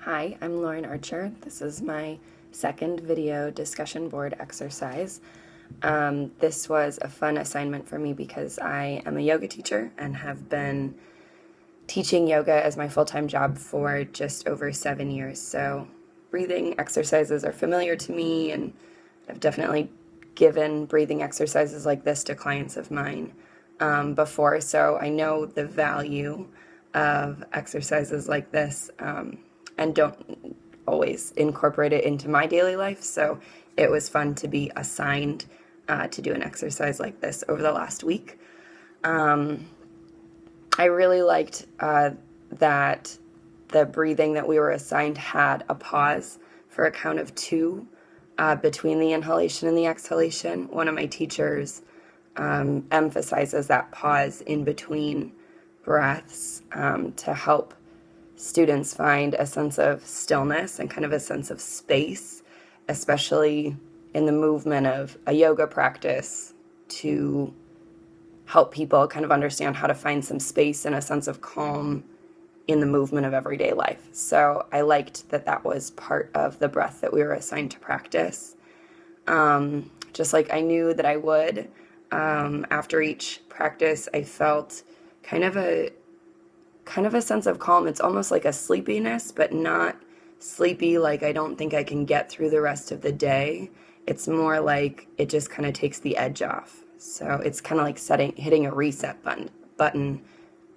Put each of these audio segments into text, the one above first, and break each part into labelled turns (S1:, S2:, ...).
S1: Hi, I'm Lauren Archer. This is my second video discussion board exercise. This was a fun assignment for me because I am a yoga teacher and have been teaching yoga as my full-time job for just over 7 years. So breathing exercises are familiar to me, and I've definitely given breathing exercises like this to clients of mine before. So I know the value of exercises like this and don't always incorporate it into my daily life. So it was fun to be assigned to do an exercise like this over the last week. I really liked that the breathing that we were assigned had a pause for a count of 2 between the inhalation and the exhalation. One of my teachers emphasizes that pause in between breaths to help students find a sense of stillness and kind of a sense of space, especially in the movement of a yoga practice, to help people kind of understand how to find some space and a sense of calm in the movement of everyday life. So I liked that that was part of the breath that we were assigned to practice. Just like I knew that I would, after each practice, I felt kind of a sense of calm. It's almost like a sleepiness, but not sleepy like I don't think I can get through the rest of the day. It's more like it just kind of takes the edge off. So it's kind of like hitting a reset button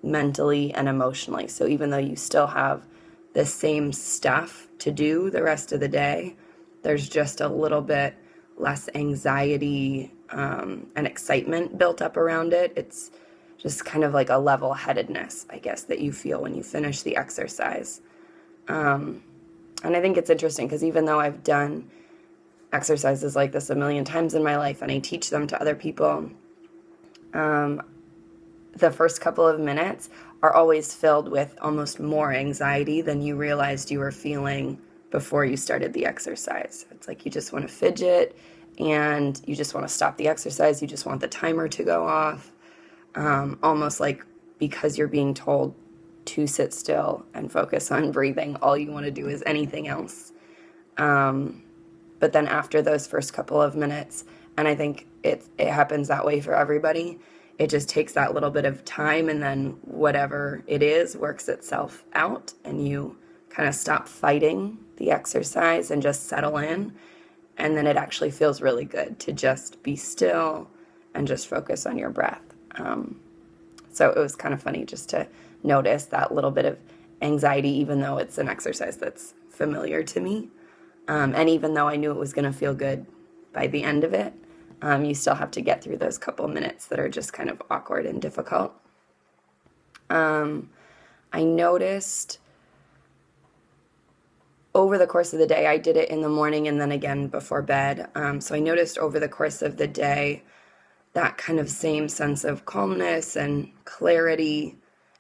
S1: mentally and emotionally. So even though you still have the same stuff to do the rest of the day, there's just a little bit less anxiety and excitement built up around it. It's just kind of like a level-headedness, I guess, that you feel when you finish the exercise. And I think it's interesting because even though I've done exercises like this a million times in my life and I teach them to other people, the first couple of minutes are always filled with almost more anxiety than you realized you were feeling before you started the exercise. It's like you just want to fidget and you just want to stop the exercise. You just want the timer to go off. Almost like because you're being told to sit still and focus on breathing, all you want to do is anything else. But then after those first couple of minutes, and I think it happens that way for everybody, it just takes that little bit of time, and then whatever it is works itself out, and you kind of stop fighting the exercise and just settle in. And then it actually feels really good to just be still and just focus on your breath. So it was kind of funny just to notice that little bit of anxiety, even though it's an exercise that's familiar to me. And even though I knew it was going to feel good by the end of it, you still have to get through those couple minutes that are just kind of awkward and difficult. I noticed over the course of the day, I did it in the morning and then again before bed. So I noticed over the course of the day that kind of same sense of calmness and clarity.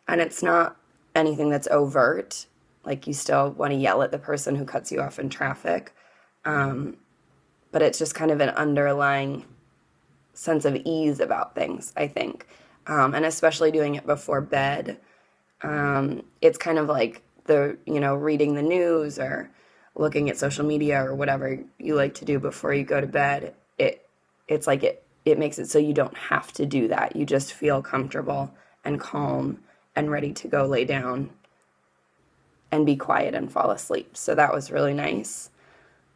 S1: And it's not anything that's overt, like you still want to yell at the person who cuts you off in traffic. But it's just kind of an underlying sense of ease about things, I think. And especially doing it before bed, it's kind of like reading the news or looking at social media or whatever you like to do before you go to bed. It's like it makes it so you don't have to do that. You just feel comfortable and calm and ready to go lay down and be quiet and fall asleep. So that was really nice.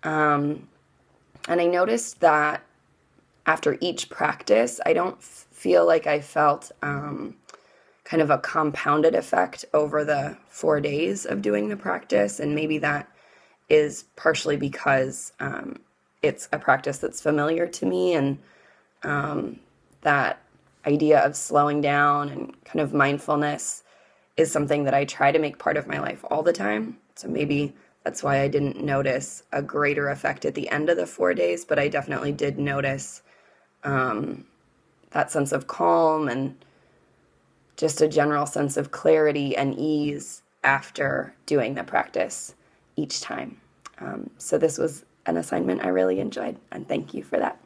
S1: And I noticed that after each practice, I don't feel like I felt kind of a compounded effect over the 4 days of doing the practice. And maybe that is partially because it's a practice that's familiar to me, and that idea of slowing down and kind of mindfulness is something that I try to make part of my life all the time. So maybe that's why I didn't notice a greater effect at the end of the 4 days, but I definitely did notice that sense of calm and just a general sense of clarity and ease after doing the practice each time. So this was an assignment I really enjoyed, and thank you for that.